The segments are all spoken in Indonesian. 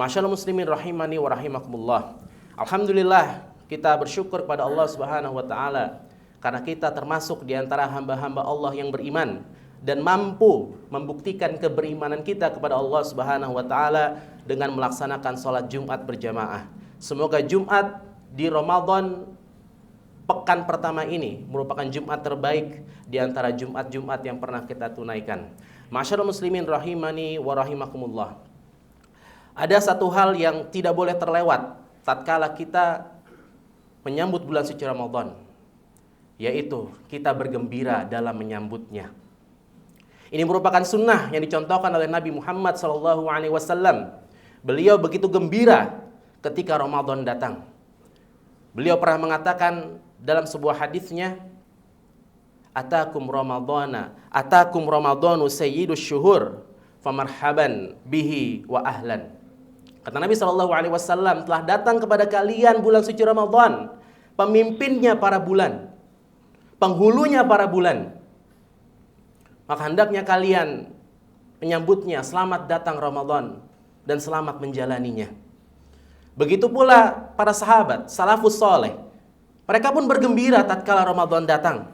Masyaallah muslimin rahimani wa rahimakumullah. Alhamdulillah, kita bersyukur kepada Allah Subhanahu wa taala karena kita termasuk di antara hamba-hamba Allah yang beriman dan mampu membuktikan keberimanan kita kepada Allah Subhanahu wa taala dengan melaksanakan salat Jumat berjamaah. Semoga Jumat di Ramadan pekan pertama ini merupakan Jumat terbaik di antara Jumat-Jumat yang pernah kita tunaikan. Masyaallah muslimin rahimani wa rahimakumullah. Ada satu hal yang tidak boleh terlewat tatkala kita menyambut bulan suci Ramadan, yaitu kita bergembira dalam menyambutnya. Ini merupakan sunnah yang dicontohkan oleh Nabi Muhammad SAW. Beliau begitu gembira ketika Ramadan datang. Beliau pernah mengatakan dalam sebuah hadisnya, Atakum Ramadanu sayyidus syuhur, famarhaban bihi wa ahlan. Kata Nabi SAW, telah datang kepada kalian bulan suci Ramadan, pemimpinnya para bulan, penghulunya para bulan. Maka hendaknya kalian menyambutnya, selamat datang Ramadan, dan selamat menjalaninya. Begitu pula para sahabat, salafus soleh. Mereka pun bergembira tatkala Ramadan datang.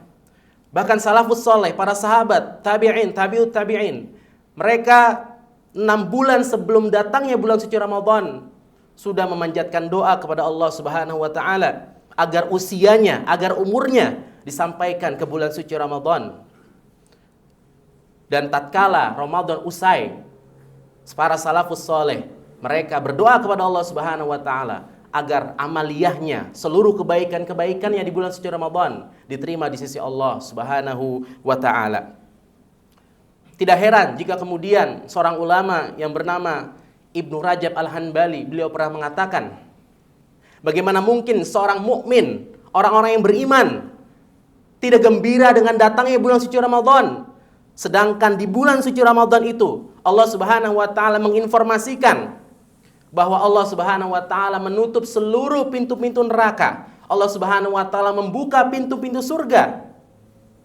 Bahkan salafus soleh, para sahabat, tabi'in, tabi'ut tabi'in, mereka 6 bulan sebelum datangnya bulan suci Ramadan sudah memanjatkan doa kepada Allah Subhanahu wa taala agar usianya, agar umurnya disampaikan ke bulan suci Ramadan. Dan tatkala Ramadan usai, para salafus soleh mereka berdoa kepada Allah Subhanahu wa taala agar amaliyahnya, seluruh kebaikan-kebaikannya di bulan suci Ramadan diterima di sisi Allah Subhanahu wa taala. Tidak heran jika kemudian seorang ulama yang bernama Ibnu Rajab Al-Hanbali, beliau pernah mengatakan, bagaimana mungkin seorang mukmin, orang-orang yang beriman, tidak gembira dengan datangnya bulan suci Ramadan, sedangkan di bulan suci Ramadan itu Allah Subhanahu wa taala menginformasikan bahwa Allah Subhanahu wa taala menutup seluruh pintu-pintu neraka. Allah Subhanahu wa taala membuka pintu-pintu surga.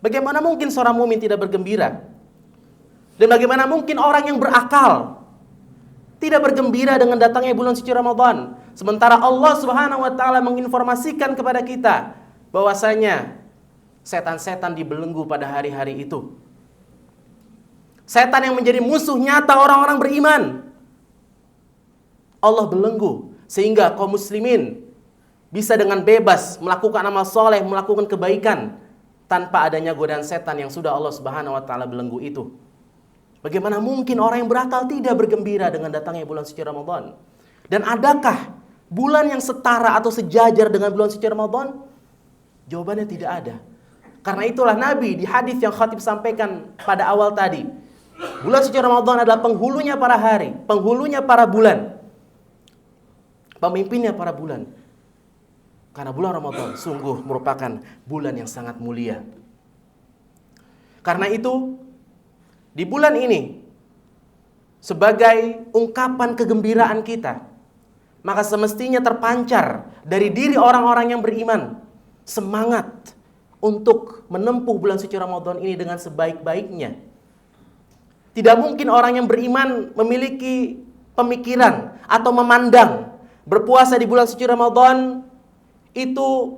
Bagaimana mungkin seorang mukmin tidak bergembira? Dan bagaimana mungkin orang yang berakal tidak bergembira dengan datangnya bulan suci Ramadan, sementara Allah Subhanahu wa taala menginformasikan kepada kita bahwasanya setan-setan dibelenggu pada hari-hari itu. Setan yang menjadi musuh nyata orang-orang beriman, Allah belenggu sehingga kaum muslimin bisa dengan bebas melakukan amal soleh, melakukan kebaikan tanpa adanya godaan setan yang sudah Allah Subhanahu wa taala belenggu itu. Bagaimana mungkin orang yang berakal tidak bergembira dengan datangnya bulan suci Ramadan? Dan adakah bulan yang setara atau sejajar dengan bulan suci Ramadan? Jawabannya tidak ada. Karena itulah Nabi di hadis yang khatib sampaikan pada awal tadi, bulan suci Ramadan adalah penghulunya para hari, penghulunya para bulan, pemimpinnya para bulan. Karena bulan Ramadan sungguh merupakan bulan yang sangat mulia. Karena itu di bulan ini, sebagai ungkapan kegembiraan kita, maka semestinya terpancar dari diri orang-orang yang beriman semangat untuk menempuh bulan suci Ramadan ini dengan sebaik-baiknya. Tidak mungkin orang yang beriman memiliki pemikiran atau memandang berpuasa di bulan suci Ramadan itu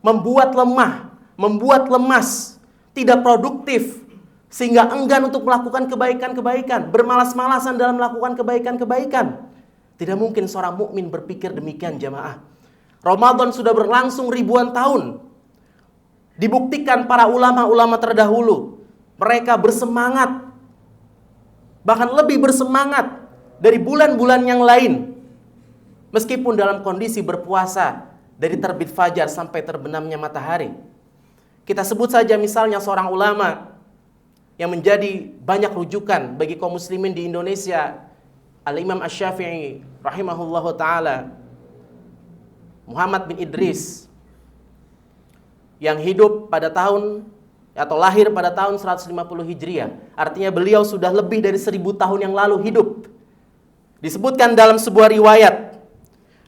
membuat lemah, membuat lemas, tidak produktif, sehingga enggan untuk melakukan kebaikan-kebaikan, bermalas-malasan dalam melakukan kebaikan-kebaikan. Tidak mungkin seorang mukmin berpikir demikian, jamaah. Ramadan sudah berlangsung ribuan tahun. Dibuktikan para ulama-ulama terdahulu, mereka bersemangat, bahkan lebih bersemangat dari bulan-bulan yang lain, meskipun dalam kondisi berpuasa dari terbit fajar sampai terbenamnya matahari. Kita sebut saja misalnya seorang ulama yang menjadi banyak rujukan bagi kaum muslimin di Indonesia, Al-Imam Asy-Syafi'i rahimahullahu taala, Muhammad bin Idris, yang hidup pada tahun atau lahir pada tahun 150 Hijriah. Artinya beliau sudah lebih dari 1000 tahun yang lalu hidup. Disebutkan dalam sebuah riwayat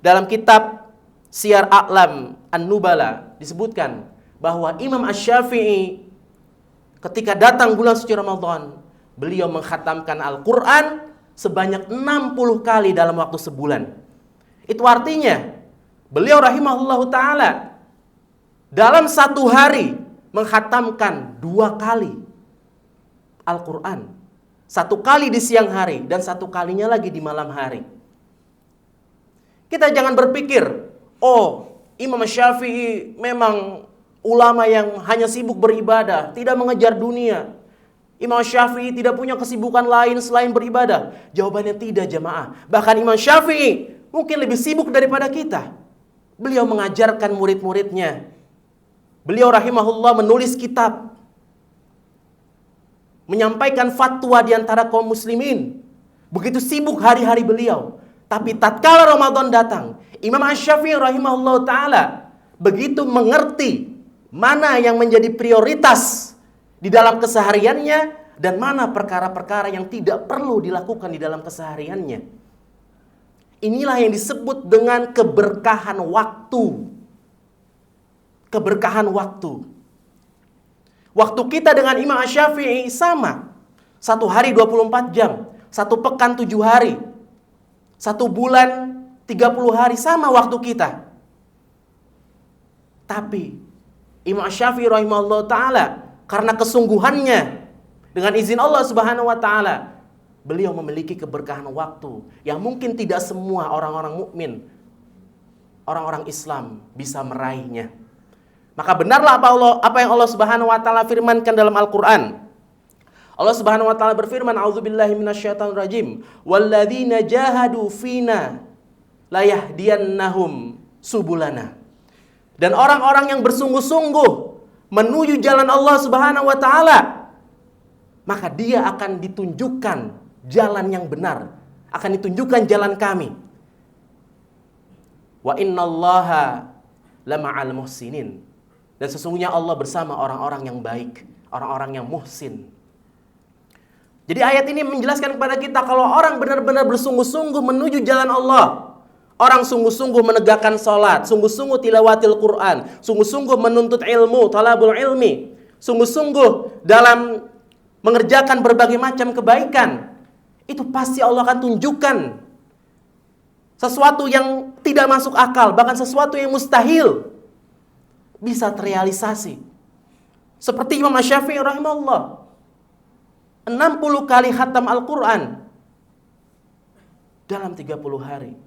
dalam kitab Syiar A'lam An-Nubala, disebutkan bahwa Imam Asy-Syafi'i ketika datang bulan suci Ramadan, beliau mengkhatamkan Al-Quran sebanyak 60 kali dalam waktu sebulan. Itu artinya beliau rahimahullahu ta'ala dalam satu hari menghatamkan 2 kali Al-Quran. 1 kali di siang hari dan 1 kalinya lagi di malam hari. Kita jangan berpikir, oh Imam Syafi'i memang ulama yang hanya sibuk beribadah, tidak mengejar dunia. Imam Syafi'i tidak punya kesibukan lain selain beribadah. Jawabannya tidak, jamaah. Bahkan Imam Syafi'i mungkin lebih sibuk daripada kita. Beliau mengajarkan murid-muridnya. Beliau rahimahullah menulis kitab, menyampaikan fatwa di antara kaum muslimin. Begitu sibuk hari-hari beliau. Tapi tatkala Ramadan datang, Imam Syafi'i rahimahullah ta'ala begitu mengerti mana yang menjadi prioritas di dalam kesehariannya dan mana perkara-perkara yang tidak perlu dilakukan di dalam kesehariannya. Inilah yang disebut dengan keberkahan waktu. Keberkahan waktu. Waktu kita dengan Imam Syafi'i sama. 1 hari 24 jam. 1 pekan 7 hari. 1 bulan 30 hari sama waktu kita. Tapi Imam Syafi'i rahimahullah ta'ala karena kesungguhannya dengan izin Allah Subhanahu wa taala, beliau memiliki keberkahan waktu yang mungkin tidak semua orang-orang mukmin, orang-orang Islam bisa meraihnya. Maka benarlah apa yang Allah Subhanahu wa taala firmankan dalam Al-Qur'an. Allah Subhanahu wa taala berfirman, "A'udzubillahi minasyaitonir rajim. Walladzina jahadu fina layahdiyannahum subulana." Dan orang-orang yang bersungguh-sungguh menuju jalan Allah Subhanahu wa taala, maka dia akan ditunjukkan jalan yang benar, akan ditunjukkan jalan kami. Wa innallaha lama'al muhsinin. Dan sesungguhnya Allah bersama orang-orang yang baik, orang-orang yang muhsin. Jadi ayat ini menjelaskan kepada kita kalau orang benar-benar bersungguh-sungguh menuju jalan Allah, orang sungguh-sungguh menegakkan salat, sungguh-sungguh tilawatil Quran, sungguh-sungguh menuntut ilmu, talabul ilmi, sungguh-sungguh dalam mengerjakan berbagai macam kebaikan, itu pasti Allah akan tunjukkan sesuatu yang tidak masuk akal, bahkan sesuatu yang mustahil bisa terrealisasi. Seperti Imam Syafi'i rahimahullah 60 kali khatam Al-Quran dalam 30 hari.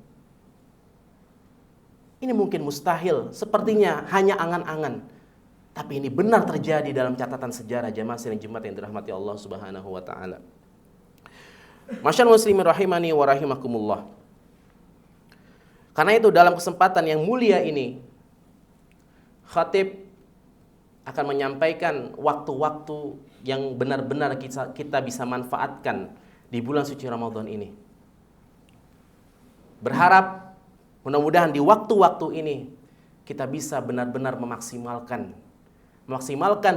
Ini mungkin mustahil, sepertinya hanya angan-angan. Tapi ini benar terjadi dalam catatan sejarah jamaah sidang Jumat yang dirahmati Allah Subhanahu wa taala. Masyaallah muslimin rahimani wa rahimakumullah. Karena itu dalam kesempatan yang mulia ini, khatib akan menyampaikan waktu-waktu yang benar-benar kita bisa manfaatkan di bulan suci Ramadan ini. Berharap mudah-mudahan di waktu-waktu ini kita bisa benar-benar memaksimalkan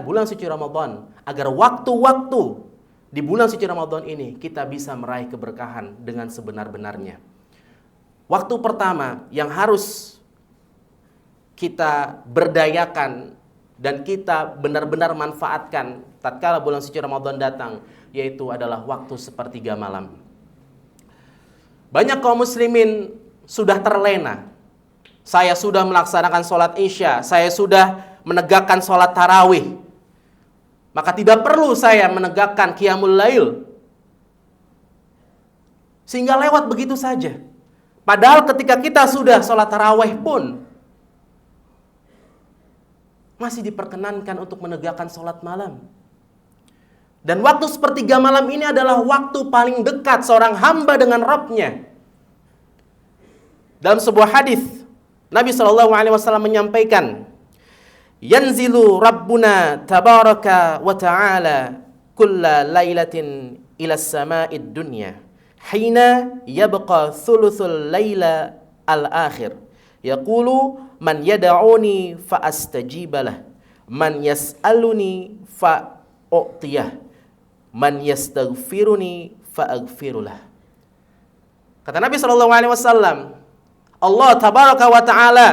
bulan suci Ramadan agar waktu-waktu di bulan suci Ramadan ini kita bisa meraih keberkahan dengan sebenar-benarnya. Waktu pertama yang harus kita berdayakan dan kita benar-benar manfaatkan tatkala bulan suci Ramadan datang, yaitu adalah waktu sepertiga malam. Banyak kaum muslimin sudah terlena. Saya sudah melaksanakan sholat isya, saya sudah menegakkan sholat tarawih, maka tidak perlu saya menegakkan qiyamul lail. Sehingga lewat begitu saja. Padahal ketika kita sudah sholat tarawih pun masih diperkenankan untuk menegakkan sholat malam. Dan waktu sepertiga malam ini adalah waktu paling dekat seorang hamba dengan Rabb-nya. Dalam sebuah hadis Nabi SAW menyampaikan, yanzilu Rabbuna tabaraka wa ta'ala kulla laylatin ila sama'id dunya hina yabqa thuluthul layla al-akhir yaqulu man yad'uni fa astajibalah man yas'aluni fa u'tiyah man yastaghfiruni fa aghfirulah. Kata Nabi SAW, Allah tabaraka wa ta'ala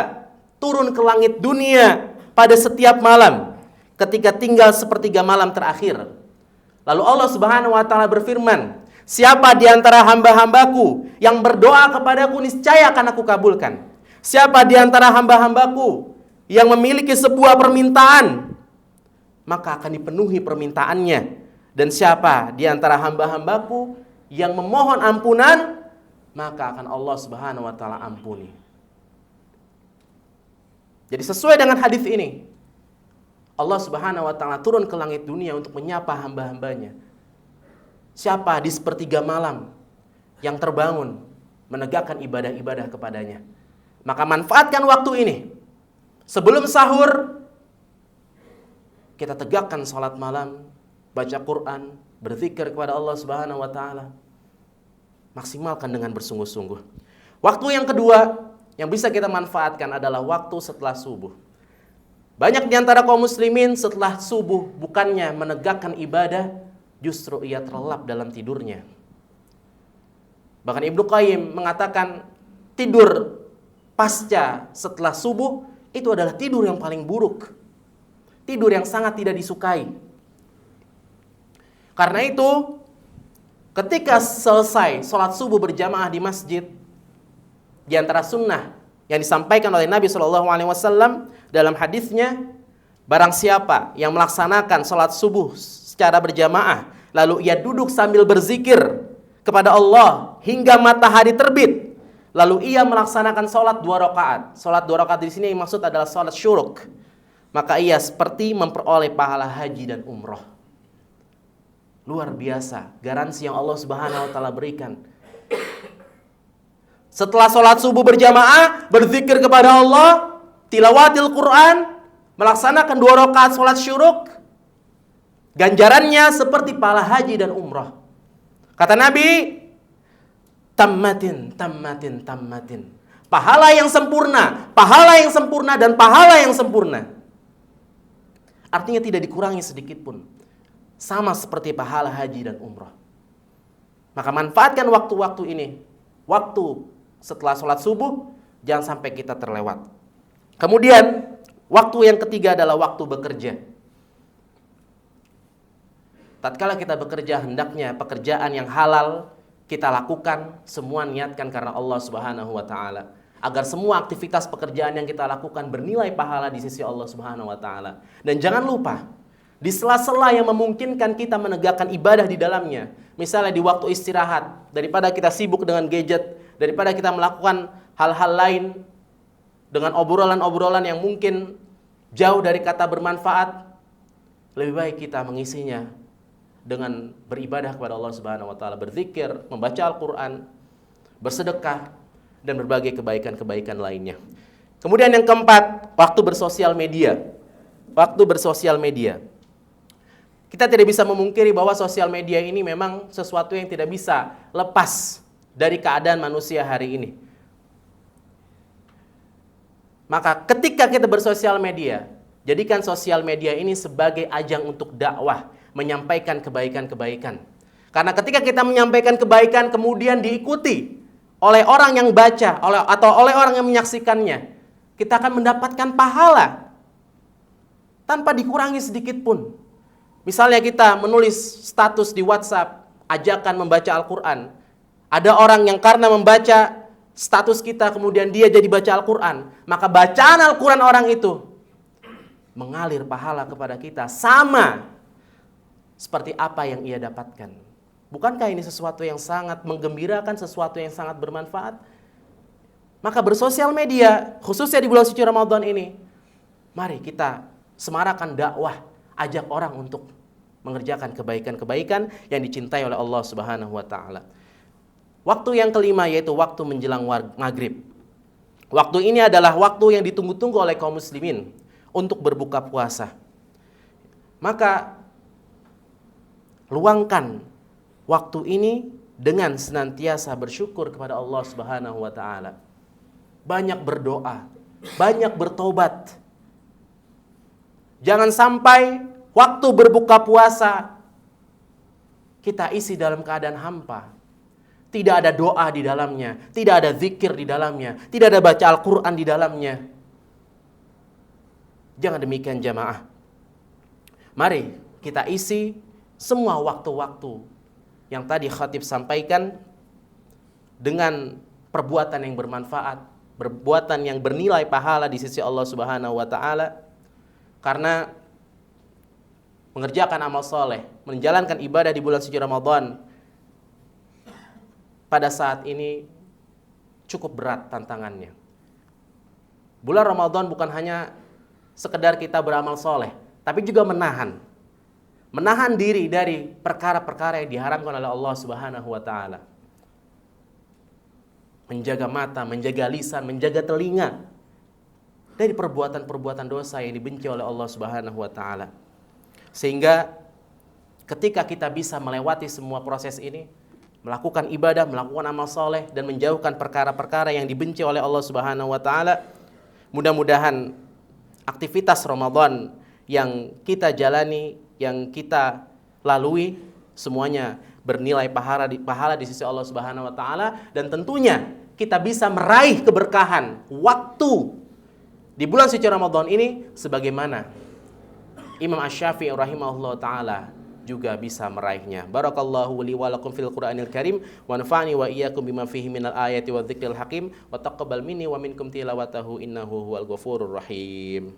turun ke langit dunia pada setiap malam ketika tinggal sepertiga malam terakhir. Lalu Allah Subhanahu wa ta'ala berfirman, Siapa di antara hamba-hambaku yang berdoa kepadaku, niscaya akan aku kabulkan. Siapa di antara hamba-hambaku yang memiliki sebuah permintaan, maka akan dipenuhi permintaannya. Dan siapa di antara hamba-hambaku yang memohon ampunan, maka akan Allah Subhanahu wa taala ampuni. Jadi sesuai dengan hadis ini, Allah Subhanahu wa taala turun ke langit dunia untuk menyapa hamba-hambanya. Siapa di sepertiga malam yang terbangun menegakkan ibadah-ibadah kepadanya, maka manfaatkan waktu ini. Sebelum sahur, kita tegakkan salat malam, baca Quran, berzikir kepada Allah Subhanahu wa taala. Maksimalkan dengan bersungguh-sungguh. Waktu yang kedua yang bisa kita manfaatkan adalah waktu setelah subuh. Banyak di antara kaum muslimin setelah subuh bukannya menegakkan ibadah, justru ia terlelap dalam tidurnya. Bahkan Ibnu Qayyim mengatakan tidur pasca setelah subuh itu adalah tidur yang paling buruk. Tidur yang sangat tidak disukai. Karena itu, ketika selesai sholat subuh berjamaah di masjid, di antara sunnah yang disampaikan oleh Nabi SAW dalam hadisnya, barang siapa yang melaksanakan sholat subuh secara berjamaah, lalu ia duduk sambil berzikir kepada Allah hingga matahari terbit, lalu ia melaksanakan sholat 2 rakaat. Sholat 2 rakaat di sini yang maksud adalah sholat syuruk. Maka ia seperti memperoleh pahala haji dan umroh. Luar biasa garansi yang Allah Subhanahu wa taala berikan. Setelah sholat subuh berjamaah, berzikir kepada Allah, tilawatil Quran, melaksanakan 2 rakaat sholat syuruk, ganjarannya seperti pahala haji dan umrah. Kata Nabi, tammatin. Pahala yang sempurna, dan pahala yang sempurna. Artinya tidak dikurangi sedikit pun. Sama seperti pahala haji dan umrah. Maka manfaatkan waktu-waktu ini. Waktu setelah sholat subuh, jangan sampai kita terlewat. Kemudian, waktu yang ketiga adalah waktu bekerja. Tatkala kita bekerja, hendaknya pekerjaan yang halal kita lakukan, semua niatkan karena Allah Subhanahu wa taala. Agar semua aktivitas pekerjaan yang kita lakukan bernilai pahala di sisi Allah Subhanahu wa taala. Dan jangan lupa, di sela-sela yang memungkinkan kita menegakkan ibadah di dalamnya, misalnya di waktu istirahat, daripada kita sibuk dengan gadget, daripada kita melakukan hal-hal lain dengan obrolan-obrolan yang mungkin jauh dari kata bermanfaat, lebih baik kita mengisinya dengan beribadah kepada Allah Subhanahu wa taala, berzikir, membaca Al-Qur'an, bersedekah, dan berbagai kebaikan-kebaikan lainnya. Kemudian yang keempat, waktu bersosial media. Waktu bersosial media. Kita tidak bisa memungkiri bahwa sosial media ini memang sesuatu yang tidak bisa lepas dari keadaan manusia hari ini. Maka ketika kita bersosial media, jadikan sosial media ini sebagai ajang untuk dakwah, menyampaikan kebaikan-kebaikan. Karena ketika kita menyampaikan kebaikan kemudian diikuti oleh orang yang baca, atau oleh orang yang menyaksikannya, kita akan mendapatkan pahala tanpa dikurangi sedikit pun. Misalnya kita menulis status di WhatsApp, ajakan membaca Al-Quran. Ada orang yang karena membaca status kita kemudian dia jadi baca Al-Quran, maka bacaan Al-Quran orang itu mengalir pahala kepada kita sama seperti apa yang ia dapatkan. Bukankah ini sesuatu yang sangat menggembirakan, sesuatu yang sangat bermanfaat? Maka bersosial media, khususnya di bulan suci Ramadan ini, mari kita semarakan dakwah, ajak orang untuk mengerjakan kebaikan-kebaikan yang dicintai oleh Allah Subhanahu wa taala. Waktu yang kelima yaitu waktu menjelang maghrib. Waktu ini adalah waktu yang ditunggu-tunggu oleh kaum muslimin untuk berbuka puasa. Maka luangkan waktu ini dengan senantiasa bersyukur kepada Allah Subhanahu wa taala. Banyak berdoa, banyak bertobat. Jangan sampai waktu berbuka puasa kita isi dalam keadaan hampa. Tidak ada doa di dalamnya, tidak ada zikir di dalamnya, tidak ada baca Al-Quran di dalamnya. Jangan demikian jamaah. Mari kita isi semua waktu-waktu yang tadi khatib sampaikan dengan perbuatan yang bermanfaat, perbuatan yang bernilai pahala di sisi Allah Subhanahu wa taala. Karena mengerjakan amal soleh, menjalankan ibadah di bulan suci Ramadan pada saat ini cukup berat tantangannya. Bulan Ramadan bukan hanya sekedar kita beramal soleh, tapi juga menahan diri dari perkara-perkara yang diharamkan oleh Allah Subhanahu wa taala. Menjaga mata, menjaga lisan, menjaga telinga dari perbuatan-perbuatan dosa yang dibenci oleh Allah Subhanahu wa taala. Sehingga ketika kita bisa melewati semua proses ini, melakukan ibadah, melakukan amal soleh dan menjauhkan perkara-perkara yang dibenci oleh Allah Subhanahu wa taala, mudah-mudahan aktivitas Ramadan yang kita jalani, yang kita lalui semuanya bernilai pahala di sisi Allah Subhanahu wa taala, dan tentunya kita bisa meraih keberkahan waktu di bulan suci Ramadan ini sebagaimana Imam Asy-Syafi'i rahimahullah taala juga bisa meraihnya. Barakallahu li wa lakum fil Qur'anil Karim wa nafa'ani wa iyyakum bima fihi minal ayati wa dzikril hakim wa taqabbal minni wa minkum tilawatahu innahu huwal ghafurur rahim.